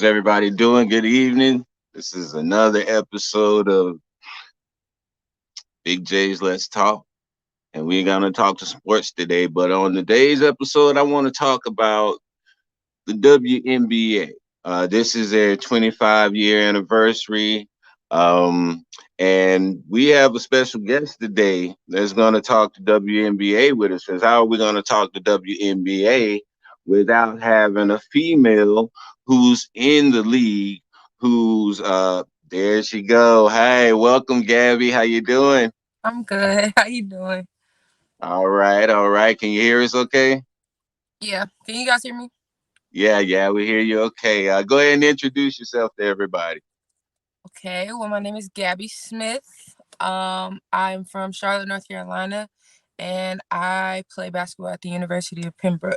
How's everybody doing? Good evening. This is another episode of Big J's Let's Talk. And we're going to talk to sports today. But on today's episode, I want to talk about the WNBA. This is their 25-year anniversary. Um, and we have a special guest today that's going to talk to WNBA with us. Because how are we going to talk to WNBA without having a female who's in the league, who's there she go. Hey, welcome, Gabby. How you doing? I'm good. How you doing? All right, all right. Can you hear us okay? Yeah. Can you guys hear me? Yeah, we hear you okay. Go ahead and introduce yourself to everybody. Okay. Well, my name is Gabby Smith. I'm from Charlotte, North Carolina, and I play basketball at the University of Pembroke,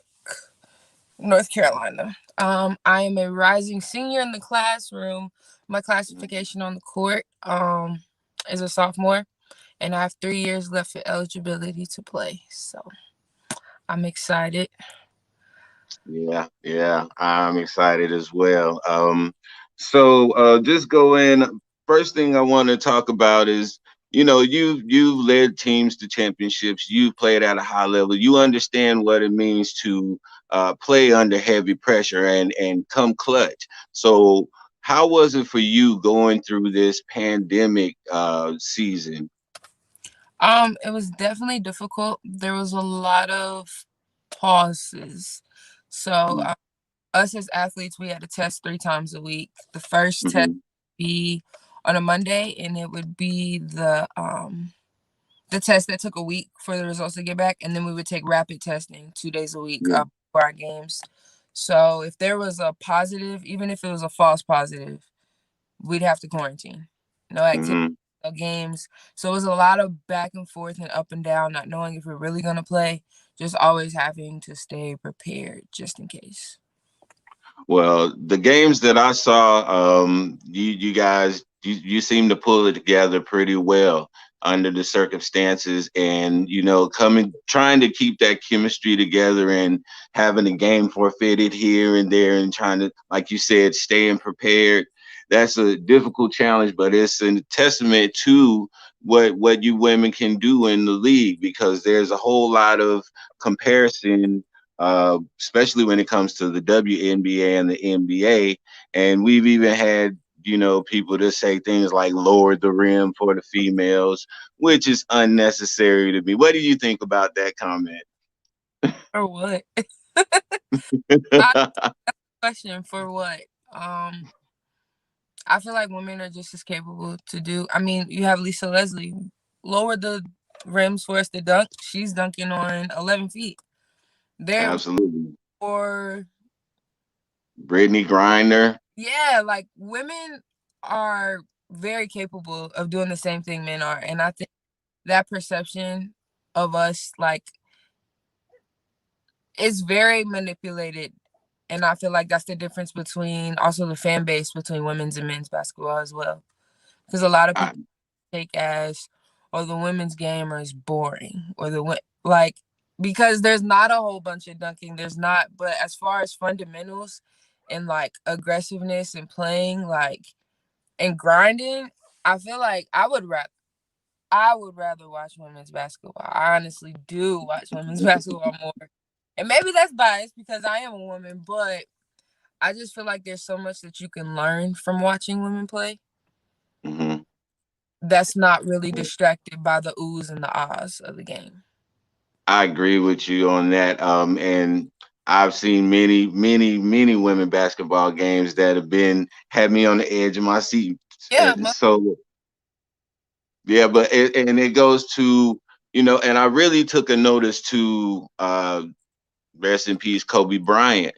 North Carolina. I am a rising senior in the classroom. My classification on the court is a sophomore, and I have 3 years left for eligibility to play. So I'm excited. Yeah, I'm excited as well. So just go in. First thing I want to talk about is, you've led teams to championships. You've played at a high level. You understand what it means to play under heavy pressure and come clutch. So how was it for you going through this pandemic season? It was definitely difficult. There was a lot of pauses. So, us as athletes, we had to test 3 times a week. The first test Mm-hmm. would be on a Monday, and it would be the test that took a week for the results to get back, and then we would take rapid testing 2 days a week Yeah. for our games. So, if there was a positive, even if it was a false positive, we'd have to quarantine. No activity, Mm-hmm. no games. So it was a lot of back and forth and up and down, not knowing if we're really gonna play, just always having to stay prepared just in case. Well, the games that I saw, you guys, you seem to pull it together pretty well under the circumstances, and coming trying to keep that chemistry together and having a game forfeited here and there, and trying to, like you said, staying prepared. That's a difficult challenge, but it's a testament to what you women can do in the league, because there's a whole lot of comparison, especially when it comes to the WNBA and the NBA. And we've even had, people to say things like lower the rim for the females, which is unnecessary to me. What do you think about that comment? For what? I question for what? Um, I feel like women are just as capable to do. I mean, you have Lisa Leslie lower the rims for us to dunk. She's dunking on 11 feet. They're Absolutely. for Brittany Griner. Yeah, like women are very capable of doing the same thing men are. And I think that perception of us, like, is very manipulated. And I feel like that's the difference between also the fan base between women's and men's basketball as well. Because a lot of I, people take as, or the women's game is boring, or like, because there's not a whole bunch of dunking. There's not, but as far as fundamentals and like aggressiveness and playing, like, and grinding, I feel like I would rather watch women's basketball. I honestly do watch women's basketball more. And maybe that's biased because I am a woman, but I just feel like there's so much that you can learn from watching women play mhm. that's not really distracted by the oohs and the ahs of the game. I agree with you on that. And I've seen many women basketball games that have been had me on the edge of my seat. Yeah, So yeah, but and it goes to, and I really took a notice to rest in peace, Kobe Bryant.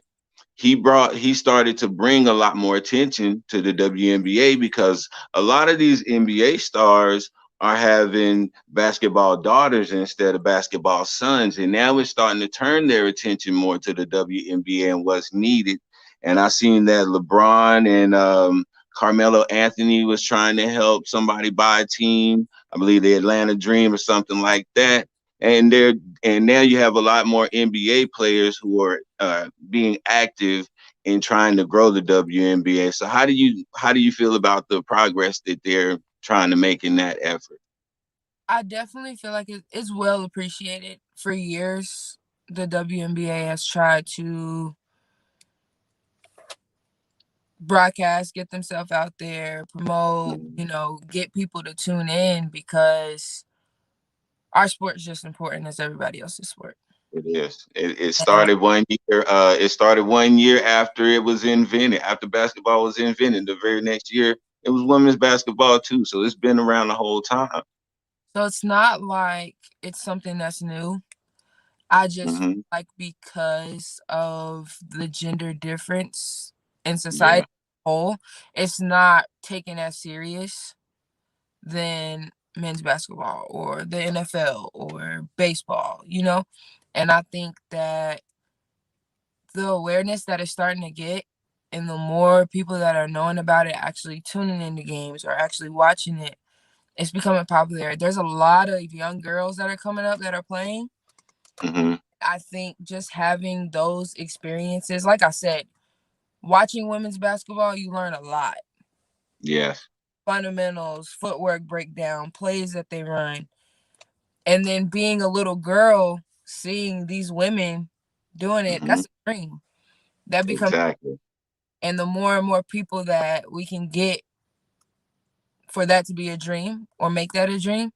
He started to bring a lot more attention to the WNBA, because a lot of these NBA stars are having basketball daughters instead of basketball sons, and now it's starting to turn their attention more to the WNBA and what's needed. And I seen that LeBron and Carmelo Anthony was trying to help somebody buy a team. I believe the Atlanta Dream or something like that. And now you have a lot more NBA players who are being active in trying to grow the WNBA. So how do you feel about the progress that they're trying to make in that effort? I definitely feel like it's well appreciated. For years, the WNBA has tried to broadcast, get themselves out there, promote, Mhm. get people to tune in because our sport is just important as everybody else's sport. It is. It And started 1 year. It started 1 year after it was invented. After basketball was invented, the very next year it was women's basketball too. So it's been around the whole time. so it's not like it's something that's new. I just feel Hmm. like because of the gender difference in society Yeah. as a whole, it's not taken as serious than men's basketball or the NFL or baseball. And I think that the awareness that it's starting to get and the more people that are knowing about it actually tuning into games or actually watching it, it's becoming popular. There's a lot of young girls that are coming up that are playing. Hmm. I think just having those experiences, like I said, watching women's basketball, you learn a lot. Yes. Fundamentals, footwork breakdown, plays that they run. And then being a little girl, seeing these women doing it, Hmm. that's a dream. That becomes, Exactly. and the more and more people that we can get for that to be a dream or make that a dream,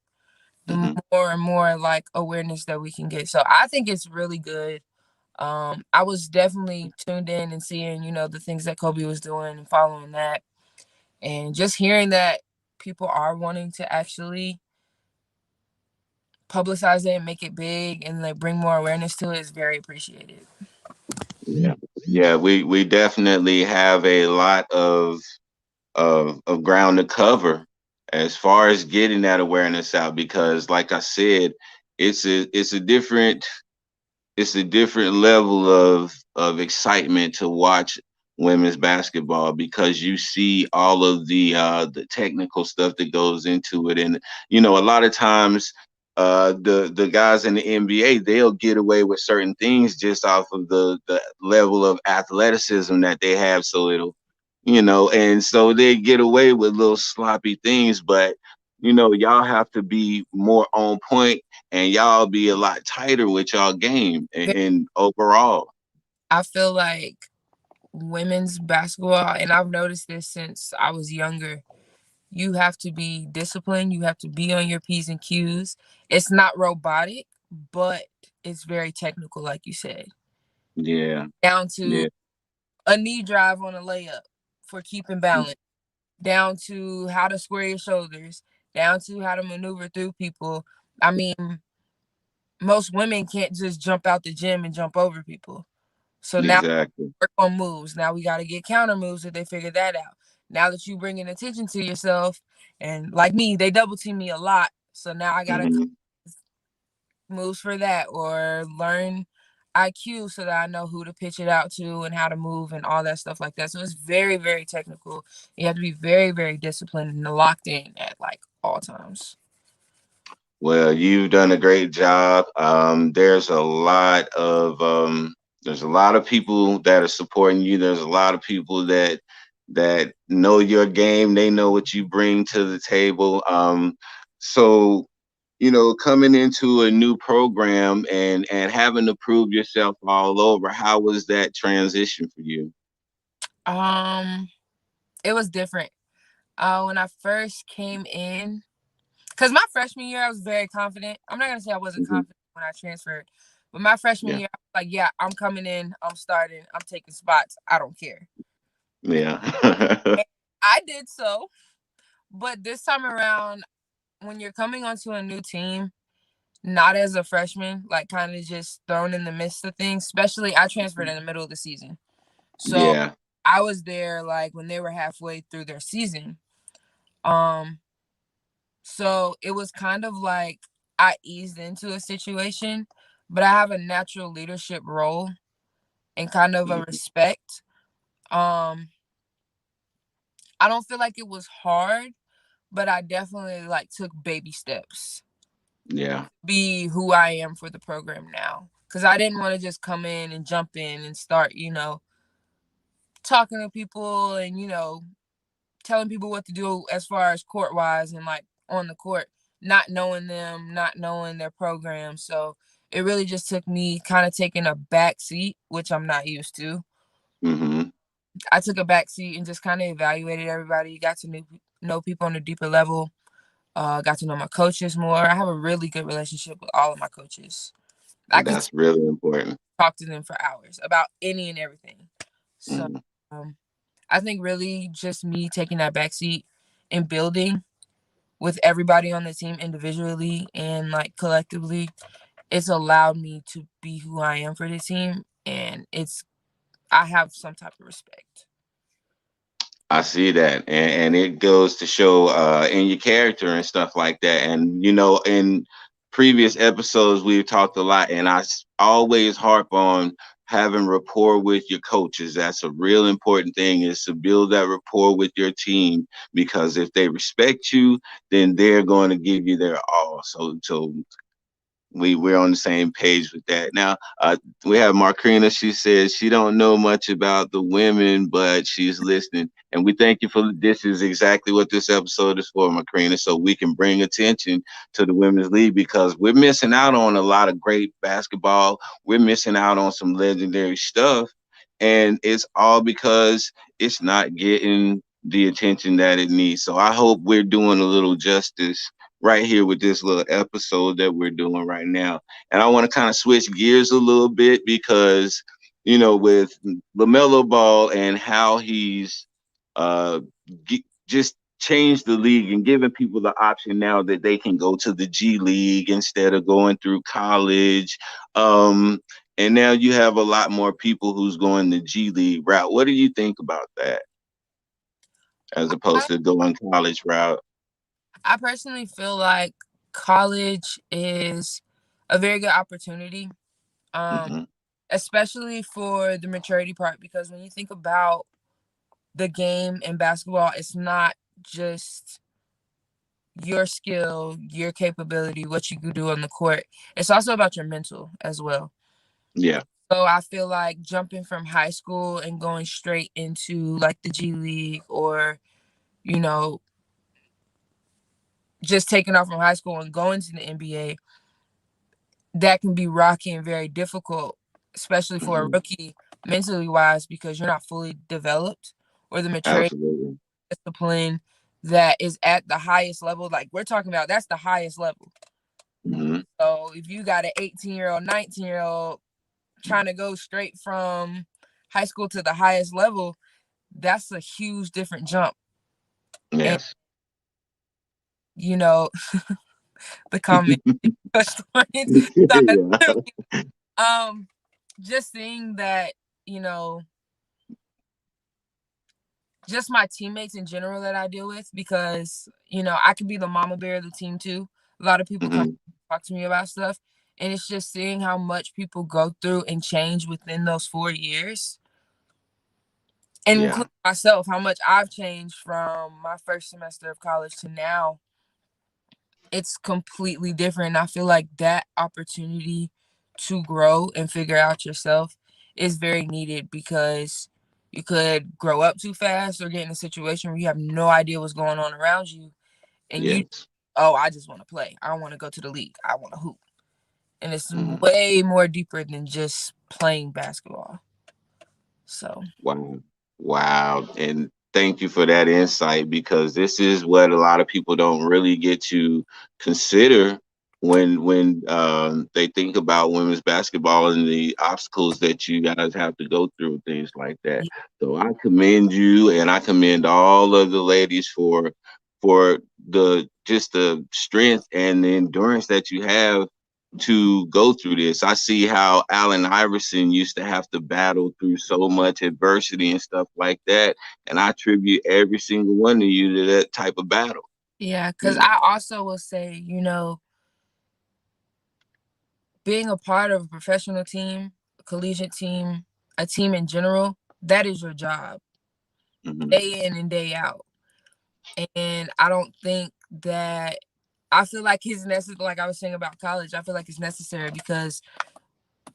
the Hmm. more and more like awareness that we can get. So I think it's really good. I was definitely tuned in and seeing, the things that Kobe was doing and following that. And just hearing that people are wanting to actually publicize it and make it big and like bring more awareness to it is very appreciated. Yeah. Yeah. We definitely have a lot of ground to cover as far as getting that awareness out because, like I said, it's a different level of excitement to watch women's basketball because you see all of the technical stuff that goes into it, and a lot of times the guys in the NBA, they'll get away with certain things just off of the level of athleticism that they have, so and so they get away with little sloppy things, but y'all have to be more on point and y'all be a lot tighter with y'all game and overall. I feel like women's basketball, and I've noticed this since I was younger, you have to be disciplined. You have to be on your P's and Q's. It's not robotic, but it's very technical, like you said, Yeah, down to yeah, a knee drive on a layup for keeping balance, down to how to square your shoulders, down to how to maneuver through people. I mean, most women can't just jump out the gym and jump over people. So now exactly. work on moves. Now we got to get counter moves if they figure that out. Now that you bringing attention to yourself, and like me, they double team me a lot. So now I got to Hmm. moves for that or learn IQ so that I know who to pitch it out to and how to move and all that stuff like that. So it's very, very technical. You have to be very, very disciplined and locked in at like all times. Well, you've done a great job. There's a lot of people that are supporting you. There's a lot of people that know your game. They know what you bring to the table. So coming into a new program and having to prove yourself all over, how was that transition for you? Um, it was different. When I first came in, because my freshman year I was very confident. I'm not gonna say I wasn't Hmm. confident when I transferred, but my freshman Yeah, year I was like, yeah, I'm coming in, I'm starting, I'm taking spots, I don't care. yeah. And I did so, but this time around, when you're coming onto a new team, not as a freshman, like kind of just thrown in the midst of things, especially I transferred in the middle of the season. So Yeah, I was there like when they were halfway through their season. Um, so it was kind of like I eased into a situation, but I have a natural leadership role and kind of a mhm, respect. Um, I don't feel like it was hard, but I definitely like took baby steps yeah, be who I am for the program now. Cause I didn't want to just come in and jump in and start, talking to people and, telling people what to do as far as court wise and like on the court, not knowing them, not knowing their program. So it really just took me kind of taking a back seat, which I'm not used to. Mm-hmm. I took a back seat and just kind of evaluated everybody, got to know people on a deeper level, got to know my coaches more. I have a really good relationship with all of my coaches. I could That's really important. talk to them for hours about any and everything. So Mm-hmm. um, I think really just me taking that back seat and building with everybody on the team individually and like collectively, it's allowed me to be who I am for the team, and I have some type of respect. I see that, and it goes to show in your character and stuff like that. And in previous episodes, we've talked a lot, and always harp on having rapport with your coaches. That's a real important thing, is to build that rapport with your team, because if they respect you, then they're going to give you their all. So we're on the same page with that. Now, we have Markrina. She says she don't know much about the women, but she's listening. And we thank you for this. Is exactly what this episode is for, Markrina, so we can bring attention to the women's league, because we're missing out on a lot of great basketball. We're missing out on some legendary stuff, and it's all because it's not getting the attention that it needs. So I hope we're doing a little justice right here with this little episode that we're doing right now. And I want to kind of switch gears a little bit, because, with LaMelo Ball and how he's uh, just changed the league and giving people the option now that they can go to the G League instead of going through college. And now you have a lot more people who's going the G League route. What do you think about that, as I, opposed to going college route? I personally feel like college is a very good opportunity, um, Hmm. especially for the maturity part, because when you think about the game in basketball, it's not just your skill, your capability, what you can do on the court. It's also about your mental as well. Yeah, So I feel like jumping from high school and going straight into like the G League, or, you know, just taking off from high school and going to the NBA, that can be rocky and very difficult, especially for a hmm, rookie mentally wise, because you're not fully developed, or the maturity absolutely. discipline that is at the highest level. Like we're talking about, that's the highest level. Hmm. So if you got an 18-year-old, 19-year-old trying to go straight from high school to the highest level, that's a huge different jump. And Yes. you know, the comment touched on it. Yeah. Um, just seeing that, you know, just my teammates in general that I deal with, because, I could be the mama bear of the team too. A lot of people come Hmm. talk to me about stuff, and it's just seeing how much people go through and change within those 4 years, and Yeah. including myself, how much I've changed from my first semester of college to now. It's completely different. I feel like that opportunity to grow and figure out yourself is very needed, because you could grow up too fast or get in a situation where you have no idea what's going on around you, and Yes. oh, I just want to play. I want to go to the league. I want to hoop. And it's Hmm. way more deeper than just playing basketball. So, Wow. Wow. And thank you for that insight, because this is what a lot of people don't really get to consider when they think about women's basketball and the obstacles that you guys have to go through, things like that. yeah. So I commend you, and I commend all of the ladies for the just the strength and the endurance that you have to go through this. I see how Allen Iverson used to have to battle through so much adversity and stuff like that. And I attribute every single one of you to that type of battle. Yeah. Because You I also will say, being a part of a professional team, a collegiate team, a team in general, that is your job know? Hmm. day in and day out. And I don't think that, I feel like it's necessary. Like I was saying about college, I feel like it's necessary because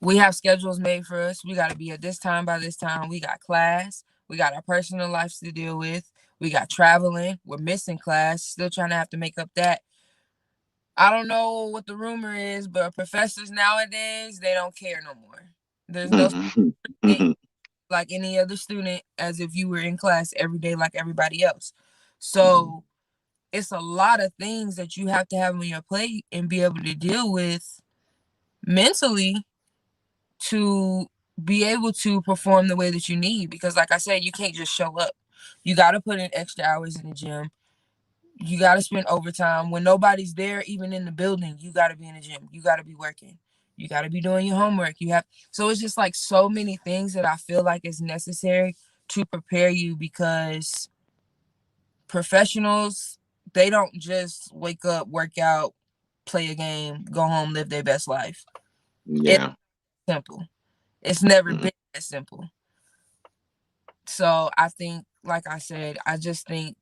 we have schedules made for us. We got to be at this time by this time. We got class. We got our personal lives to deal with. We got traveling. We're missing class. Still trying to have to make up that. I don't know what the rumor is, but professors nowadays, they don't care no more. There's no thing like any other student as if you were in class every day like everybody else. So it's a lot of things that you have to have on your plate and be able to deal with mentally to be able to perform the way that you need. Because like I said, you can't just show up. You got to put in extra hours in the gym. You got to spend overtime when nobody's there, even in the building. You got to be in the gym. You got to be working. You got to be doing your homework. You have, so it's just like so many things that I feel like is necessary to prepare you, because professionals, they don't just wake up, work out, play a game, go home, live their best life. It's Yeah. simple. It's never Mhm. been that simple. So I think, like I said, I just think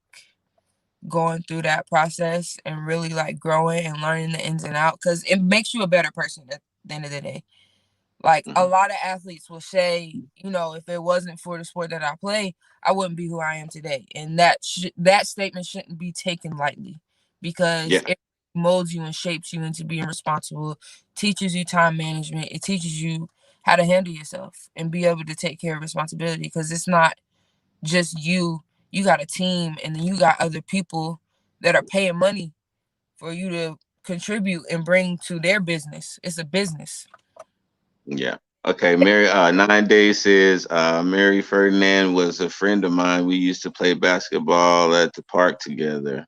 going through that process and really like growing and learning the ins and outs, because it makes you a better person at the end of the day. Like a Mhm. lot of athletes will say, if it wasn't for the sport that I play, I wouldn't be who I am today. And that statement shouldn't be taken lightly, because Yeah. it molds you and shapes you into being responsible, teaches you time management. It teaches you how to handle yourself and be able to take care of responsibility, because it's not just you. You got a team, and then you got other people that are paying money for you to contribute and bring to their business. It's a business. Yeah. Okay, Mary, 9 Days says, Mary Ferdinand was a friend of mine. We used to play basketball at the park together.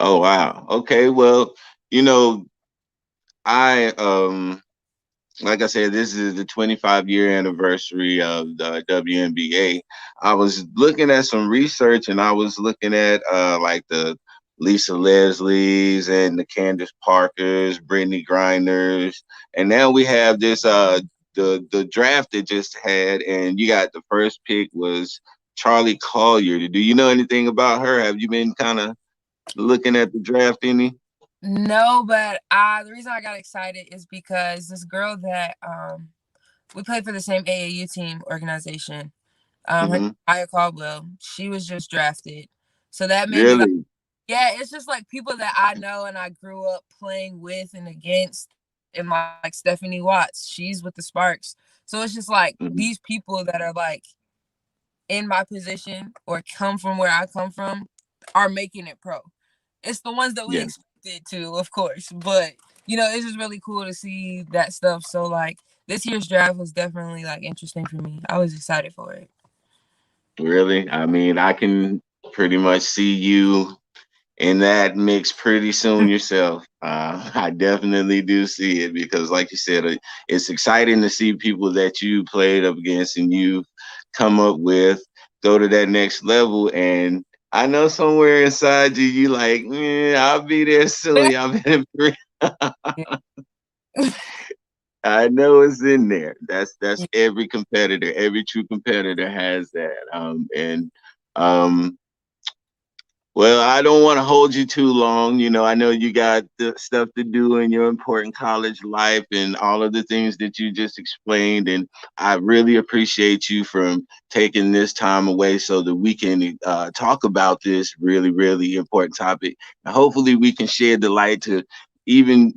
Oh, wow. Okay, well, you know, I like I said, this is the 25-year anniversary of the WNBA. I was looking at some research, and I was looking at like the Lisa Leslie's and the Candace Parkers, Brittany Grinders, and now we have this the draft that just had, and you got the first pick was Charlie Collier. Do you know anything about her? Have you been kind of looking at the draft any? No, but the reason I got excited is because this girl that we played for the same AAU team organization. Her name is Mm-hmm. Aya Caldwell. She was just drafted. So that made me like, Really? yeah, it's just like people that I know and I grew up playing with and against, and like Stephanie Watts, she's with the Sparks. So it's just like these Mm-hmm. people that are like in my position or come from where I come from are making it pro. It's the ones that we Yeah. expected to, of course, but it's just really cool to see that stuff. So like this year's draft was definitely like interesting for me. I was excited for it. Really? I mean, I can pretty much see you in that mix pretty soon yourself. I definitely do see it because, like you said, it's exciting to see people that you played up against and you come up with go to that next level. And I know somewhere inside you, you like, I'll be there soon. Y'all been I know it's in there. That's every competitor. Every true competitor has that. And um, well, I don't want to hold you too long. I know you got the stuff to do in your important college life and all of the things that you just explained. And I really appreciate you from taking this time away so that we can talk about this really, really important topic. And hopefully, we can shed the light to even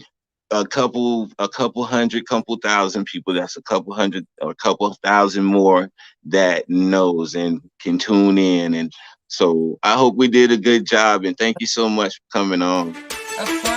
a couple hundred, couple thousand people. That's a couple hundred or a couple thousand more that knows and can tune in. And so I hope we did a good job, and thank you so much for coming on. Of course.